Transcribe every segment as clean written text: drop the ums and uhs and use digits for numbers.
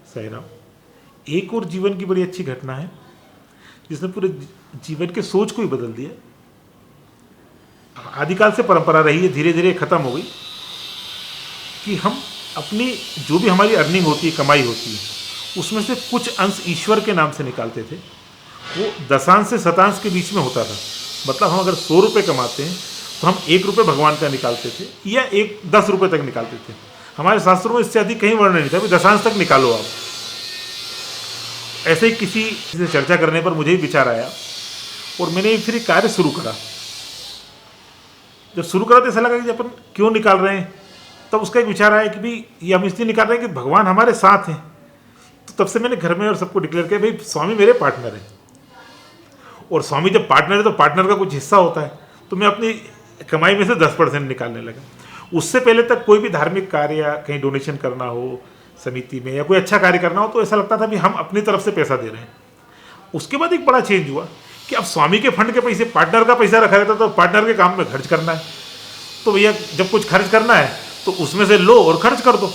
सही राम। एक और जीवन की बड़ी अच्छी घटना है जिसने पूरे जीवन के सोच को ही बदल दिया। आदिकाल से परंपरा रही है, धीरे धीरे खत्म हो गई कि हम अपनी जो भी हमारी अर्निंग होती है, कमाई होती है, उसमें से कुछ अंश ईश्वर के नाम से निकालते थे। वो दशांश से शतांश के बीच में होता था। मतलब हम अगर 100 रुपये कमाते हैं तो हम 1 रुपये भगवान का निकालते थे या 10 रुपये तक निकालते थे। हमारे शास्त्रों में इससे अधिक कहीं वर्णन नहीं था कि दशांश तक निकालो आप। ऐसे ही किसी से चर्चा करने पर मुझे भी विचार आया और मैंने फिर एक कार्य शुरू करा। जब शुरू करा तो ऐसा लगा कि अपन क्यों निकाल रहे हैं, तब उसका एक विचार आया कि भाई ये हम इसलिए निकाल रहे हैं कि भगवान हमारे साथ हैं। तो तब से मैंने घर में और सबको डिक्लेयर किया, भाई स्वामी मेरे पार्टनर हैं, और स्वामी जब पार्टनर है तो पार्टनर का कुछ हिस्सा होता है। तो मैं अपनी कमाई में से 10% निकालने लगा। उससे पहले तक कोई भी धार्मिक कार्य या कहीं डोनेशन करना हो समिति में या कोई अच्छा कार्य करना हो तो ऐसा लगता था कि हम अपनी तरफ से पैसा दे रहे हैं। उसके बाद एक बड़ा चेंज हुआ कि अब स्वामी के फंड के पैसे, पार्टनर का पैसा रखा रहता तो पार्टनर के काम में खर्च करना है, तो भैया जब कुछ खर्च करना है तो उसमें से लो और खर्च कर दो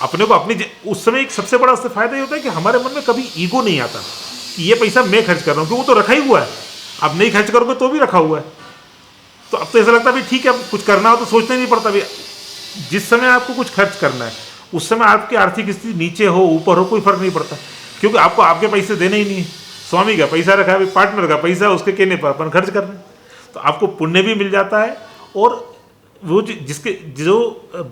अपने को अपनी। उस समय एक सबसे बड़ा उससे फायदा ये होता है कि हमारे मन में कभी ईगो नहीं आता कि ये पैसा मैं खर्च कर रहा हूँ, क्योंकि वो तो रखा ही हुआ है। अब नहीं खर्च करोगे तो भी रखा हुआ है। तो अब तो ऐसा लगता है भाई ठीक है, अब कुछ करना हो तो सोचना ही नहीं पड़ता। भाई जिस समय आपको कुछ खर्च करना है उस समय आपकी आर्थिक स्थिति नीचे हो ऊपर हो कोई फर्क नहीं पड़ता, क्योंकि आपको आपके पैसे देने ही नहीं है। स्वामी का पैसा रखा है, पार्टनर का पैसा, उसके कहने पर अपन खर्च कर रहे हैं, तो आपको पुण्य भी मिल जाता है। और वो जिसके जो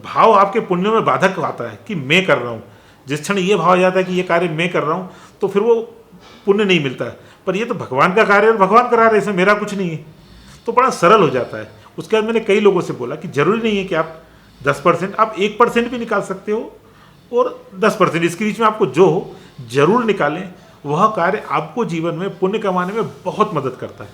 भाव आपके पुण्य में बाधक आता है कि मैं कर रहा हूँ, जिस क्षण ये भाव आ जाता है कि ये कार्य मैं कर रहा हूँ तो फिर वो पुण्य नहीं मिलता है। पर ये तो भगवान का कार्य है और भगवान करा रहे, इसमें मेरा कुछ नहीं है, तो बड़ा सरल हो जाता है। उसके बाद मैंने कई लोगों से बोला कि जरूरी नहीं है कि आप 10%, आप 1% भी निकाल सकते हो और 10%, इसके बीच में आपको जो हो जरूर निकालें। वह कार्य आपको जीवन में पुण्य कमाने में बहुत मदद करता है।